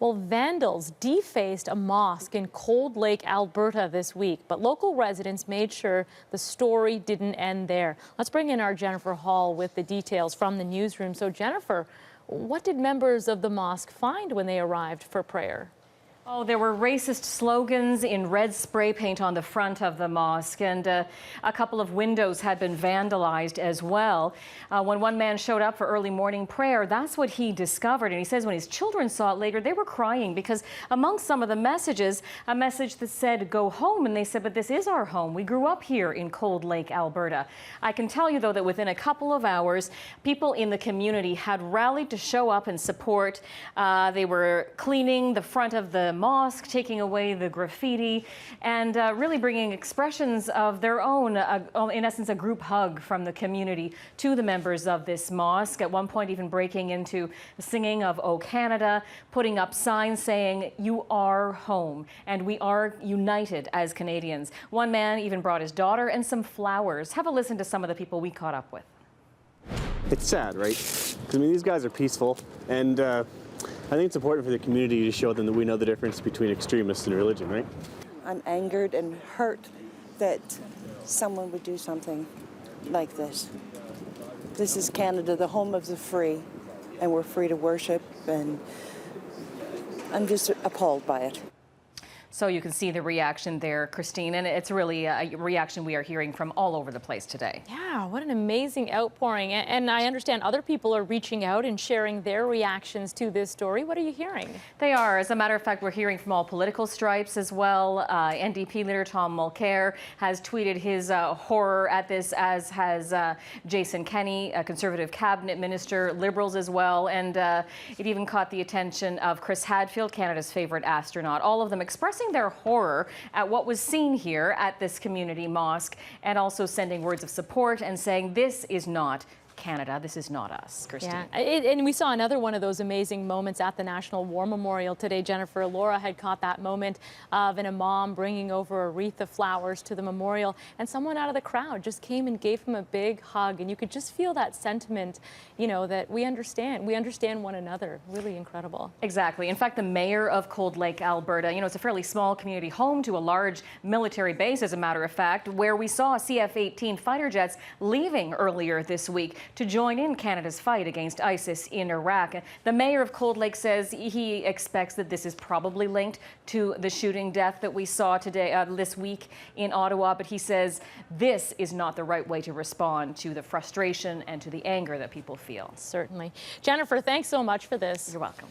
Well, vandals defaced a mosque in Cold Lake, Alberta this week, but local residents made sure the story didn't end there. Let's bring in our Jennifer Hall with the details from the newsroom. So Jennifer, what did members of the mosque find when they arrived for prayer? Oh, there were racist slogans in red spray paint on the front of the mosque, and a couple of windows had been vandalized as well. When one man showed up for early morning prayer, that's what he discovered. And he says when his children saw it later, they were crying because amongst some of the messages, a message that said, "Go home." And they said, "But this is our home. We grew up here in Cold Lake, Alberta." I can tell you, though, that within a couple of hours, people in the community had rallied to show up and support. They were cleaning the front of the mosque, taking away the graffiti, and really bringing expressions of their own, in essence, a group hug from the community to the members of this mosque. At one point, even breaking into singing of "O Canada," putting up signs saying, "You are home," and we are united as Canadians. One man even brought his daughter and some flowers. Have a listen to some of the people we caught up with. It's sad, right? 'Cause, I mean, these guys are peaceful, and I think it's important for the community to show them that we know the difference between extremists and religion, right? I'm angered and hurt that someone would do something like this. This is Canada, the home of the free, and we're free to worship, and I'm just appalled by it. So you can see the reaction there, Christine, and it's really a reaction we are hearing from all over the place today. Yeah, what an amazing outpouring. And I understand other people are reaching out and sharing their reactions to this story. What are you hearing? They are. As a matter of fact, we're hearing from all political stripes as well. NDP leader Tom Mulcair has tweeted his horror at this, as has Jason Kenney, a Conservative cabinet minister, Liberals as well. And it even caught the attention of Chris Hadfield, Canada's favourite astronaut. All of them expressing their horror at what was seen here at this community mosque, and also sending words of support and saying this is not Canada, this is not us. Christine. Yeah, and we saw another one of those amazing moments at the National War Memorial today, Jennifer. Laura had caught that moment of an imam bringing over a wreath of flowers to the memorial, and someone out of the crowd just came and gave him a big hug, and you could just feel that sentiment, you know, that we understand one another. Really incredible. Exactly. In fact, the mayor of Cold Lake, Alberta, you know, it's a fairly small community home to a large military base, as a matter of fact, where we saw CF-18 fighter jets leaving earlier this week to join in Canada's fight against ISIS in Iraq. The mayor of Cold Lake says he expects that this is probably linked to the shooting death that we saw today, this week in Ottawa, but he says this is not the right way to respond to the frustration and to the anger that people feel. Certainly. Jennifer, thanks so much for this. You're welcome.